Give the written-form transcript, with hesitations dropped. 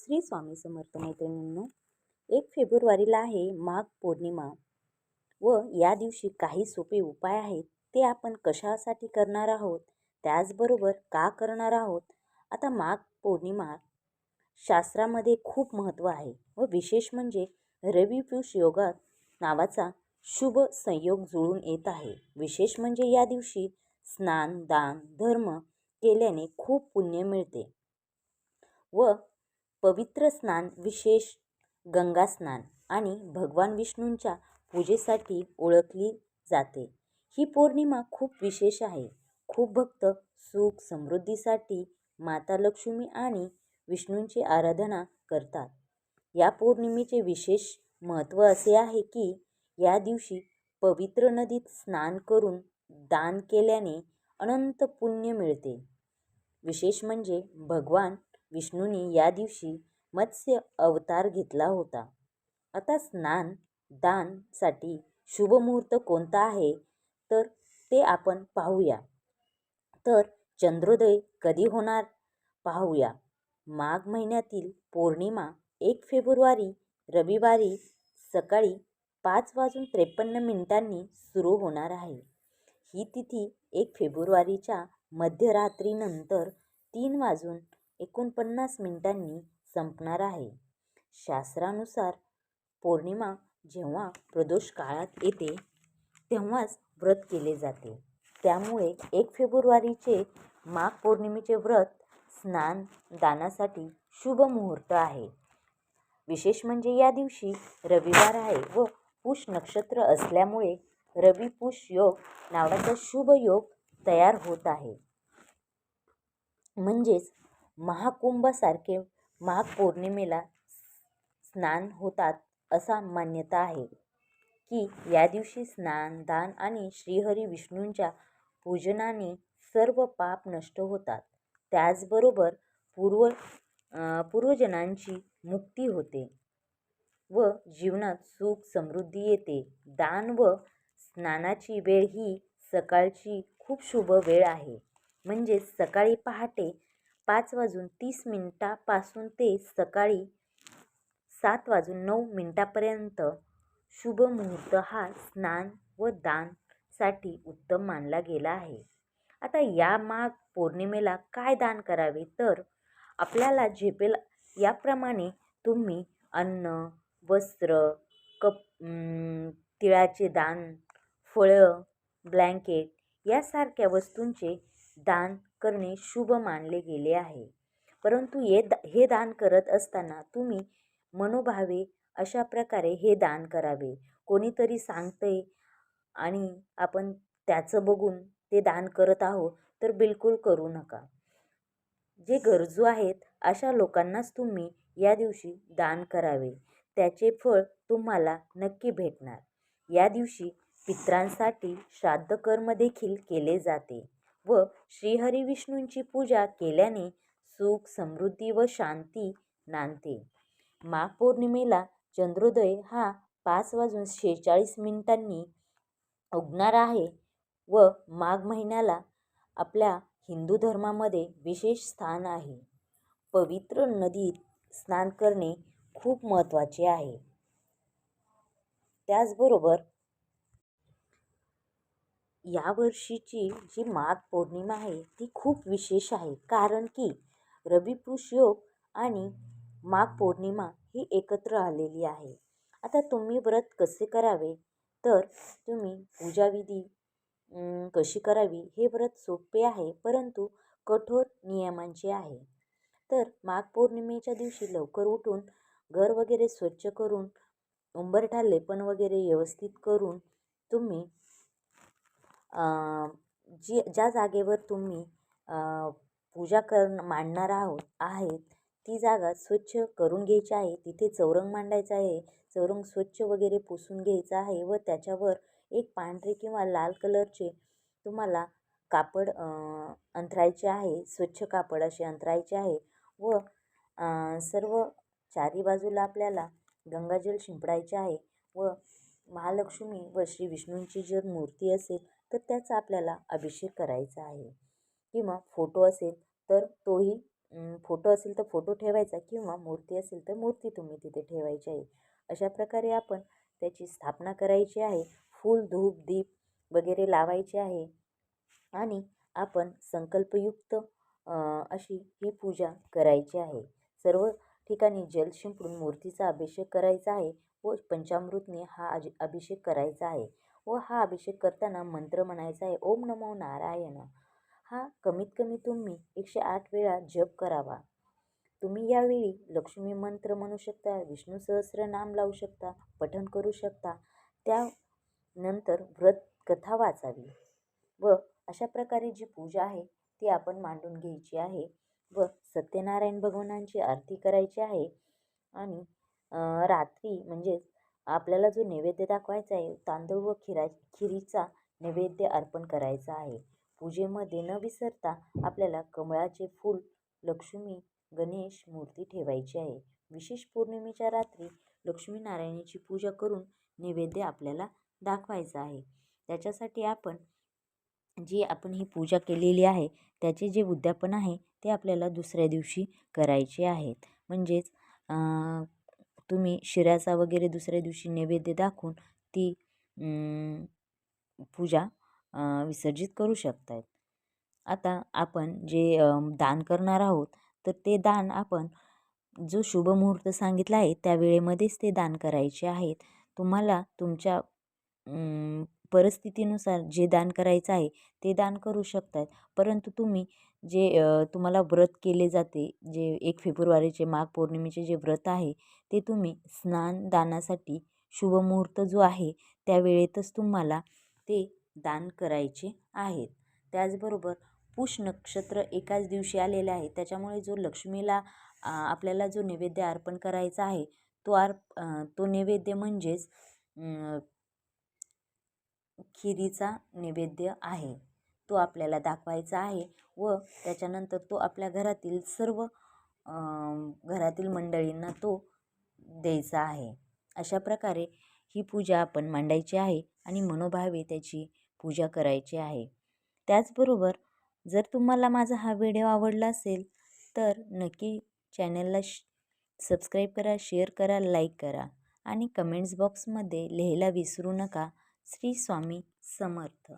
श्री स्वामी समर्थ मैत्रिणींनो, 1 फेब्रुवारीला आहे माघ पौर्णिमा व या दिवशी काही सोपे उपाय आहेत ते आपण कशासाठी करणार आहोत, त्याचबरोबर का करणार आहोत. आता माघ पौर्णिमा शास्त्रामध्ये खूप महत्त्व आहे व विशेष म्हणजे रवी पुष योगात नावाचा शुभ संयोग जुळून येत आहे. विशेष म्हणजे या दिवशी स्नान, दान, धर्म केल्याने खूप पुण्य मिळते व पवित्र स्नान विशेष गंगा स्नान आणि भगवान विष्णूंच्या पूजेसाठी ओळखली जाते. ही पौर्णिमा खूप विशेष आहे. खूप भक्त सुख समृद्धीसाठी माता लक्ष्मी आणि विष्णूंची आराधना करतात. या पौर्णिमेचे विशेष महत्त्व असे आहे की या दिवशी पवित्र नदीत स्नान करून दान केल्याने अनंत पुण्य मिळते. विशेष म्हणजे भगवान विष्णूंनी या दिवशी मत्स्य अवतार घेतला होता. आता स्नान दानसाठी शुभ मुहूर्त कोणता आहे तर ते आपण पाहूया. तर चंद्रोदय कधी होणार पाहूया. माघ महिन्यातील पौर्णिमा 1 फेब्रुवारी रविवारी सकाळी 5:53 सुरू होणार आहे. ही तिथी 1 फेब्रुवारीच्या मध्यरात्रीनंतर 3:49 संपणार आहे. शास्त्रानुसार पौर्णिमा जेव्हा प्रदोष काळात येते तेव्हाच व्रत केले जाते. त्यामुळे 1 फेब्रुवारीचे माघ पौर्णिमेचे व्रत स्नान दानासाठी शुभ मुहूर्त आहे. विशेष म्हणजे या दिवशी रविवार आहे व पुष नक्षत्र असल्यामुळे रवी पुष योग नावाचा शुभ योग तयार होत आहे. म्हणजेच महाकुंभासारखे माघ पौर्णिमेला स्नान होतात असा मान्यता आहे की या दिवशी स्नान दान आणि श्रीहरी विष्णूंच्या पूजनाने सर्व पाप नष्ट होतात. त्याचबरोबर पूर्वजनांची मुक्ती होते व जीवनात सुख समृद्धी येते. दान व स्नानाची वेळ ही सकाळची खूप शुभ वेळ आहे. म्हणजे सकाळी पहाटे 5:30 पासून ते सकाळी 7:09 शुभ मुहूर्त हा स्नान व दान साठी उत्तम मानला गेला आहे. आता या माघ पौर्णिमेला काय दान करावे तर आपल्याला झेपेल याप्रमाणे तुम्ही अन्न, वस्त्र, तिळाचे दान, फळं, ब्लँकेट यासारख्या वस्तूंचे दान करणे शुभ मानले गेले आहे. परंतु हे दान करत असताना तुम्ही मनोभावे अशा प्रकारे हे दान करावे. कोणीतरी सांगतंय आणि आपण त्याचं बघून ते दान करत आहोत तर बिलकुल करू नका. जे गरजू आहेत अशा लोकांनाच तुम्ही या दिवशी दान करावे. त्याचे फळ तुम्हाला नक्की भेटणार. या दिवशी पितरांसाठी श्राद्ध कर्म देखील केले जाते व श्रीहरी विष्णूंची पूजा केल्याने सुख समृद्धी व शांती नांदते. माघ पौर्णिमेला चंद्रोदय हा 5:46 उगणार आहे व माघ महिन्याला आपल्या हिंदू धर्मामध्ये विशेष स्थान आहे. पवित्र नदीत स्नान करणे खूप महत्त्वाचे आहे. त्याचबरोबर यावर्षीची जी माघ पौर्णिमा आहे ती खूप विशेष आहे. कारण की रवी पुष योग आणि माघ पौर्णिमा ही एकत्र आलेली आहे. आता तुम्ही व्रत कसे करावे तर तुम्ही पूजाविधी कशी करावी. हे व्रत सोपे आहे परंतु कठोर नियमांचे आहे. तर माघ पौर्णिमेच्या दिवशी लवकर उठून घर वगैरे स्वच्छ करून उंबरठा लेपन वगैरे व्यवस्थित करून तुम्ही ज्या जागेवर तुम्ही पूजा मांडणार आहेत ती जागा स्वच्छ करून घ्यायची आहे. तिथे चौरंग मांडायचा आहे. चौरंग स्वच्छ वगैरे पुसून घ्यायचा आहे व त्याच्यावर एक पांढरे किंवा लाल कलरचे तुम्हाला कापड अंथरायचे आहे. स्वच्छ कापड असे अंथरायचे आहे व सर्व चारी बाजूला आपल्याला गंगाजल शिंपडायचे आहे व महालक्ष्मी व श्री विष्णूंची जर मूर्ती असेल तर त्याचा आपल्याला अभिषेक करायचा आहे किंवा फोटो असेल तर तोही फोटो असेल तर फोटो ठेवायचा किंवा मूर्ती असेल तर मूर्ती तुम्ही तिथे ठेवायची आहे. अशा प्रकारे आपण त्याची स्थापना करायची आहे. फूल, धूप, दीप वगैरे लावायचे आहे आणि आपण संकल्पयुक्त अशी ही पूजा करायची आहे. सर्व ठिकाणी जल शिंपडून मूर्तीचा अभिषेक करायचा आहे व पंचामृतने हा अभिषेक करायचा आहे व हा अभिषेक करताना मंत्र म्हणायचा आहे, ओम नमो नारायण. हा कमीत कमी तुम्ही 108 वेळा जप करावा. तुम्ही यावेळी लक्ष्मी मंत्र म्हणू शकता, विष्णू सहस्त्रनाम लावू शकता, पठण करू शकता. त्यानंतर व्रत कथा वाचावी व अशा प्रकारे जी पूजा आहे ती आपण मांडून घ्यायची आहे व सत्यनारायण भगवानांची आरती करायची आहे. आणि रात्री म्हणजेच आपल्याला जो नैवेद्य दाखवायचा आहे, तांदूळ व खिरीचा नैवेद्य अर्पण करायचा आहे. पूजेमध्ये न विसरता आपल्याला कमळाचे फूल, लक्ष्मी, गणेश मूर्ती ठेवायची आहे. विशेष पौर्णिमेच्या रात्री लक्ष्मीनारायणाची पूजा करून नैवेद्य आपल्याला दाखवायचा आहे. त्याच्यासाठी आपण ही पूजा केलेली आहे त्याचे जे उद्यापन आहे ते आपल्याला दुसऱ्या दिवशी करायचे आहेत. म्हणजेच तुम्ही शिऱ्याचा वगैरे दुसऱ्या दिवशी नैवेद्य दाखवून ती पूजा विसर्जित करू शकतात. आता आपण जे दान करणार आहोत तर ते दान आपण जो शुभ मुहूर्त सांगितला आहे त्या वेळेमध्येच ते दान करायचे आहेत. तुम्हाला तुमच्या परिस्थितीनुसार जे दान करायचं आहे ते दान करू शकतात. परंतु तुम्ही जे तुम्हाला व्रत केले जाते, जे 1 फेब्रुवारीचे माघ पौर्णिमेचे जे व्रत आहे ते तुम्ही स्नान दानासाठी शुभ मुहूर्त जो आहे त्या वेळेतच तुम्हाला ते दान करायचे आहेत. त्याचबरोबर पुष नक्षत्र एकाच दिवशी आलेले आहे, त्याच्यामुळे जो लक्ष्मीला आपल्याला जो नैवेद्य अर्पण करायचा आहे तो नैवेद्य म्हणजेच खिरीचा नैवेद्य आहे. तो आपल्याला दाखवायचा आहे व त्याच्यानंतर तो आपल्या घरातील सर्व घरातील मंडळींना तो द्यायचा आहे. अशा प्रकारे ही पूजा आपण मांडायची आहे आणि मनोभावे त्याची पूजा करायची आहे. त्याचबरोबर जर तुम्हाला माझा हा व्हिडिओ आवडला असेल तर नक्की चॅनलला सबस्क्राईब करा, शेअर करा, लाईक करा आणि कमेंट्स बॉक्समध्ये लिहायला विसरू नका. श्री स्वामी समर्थ.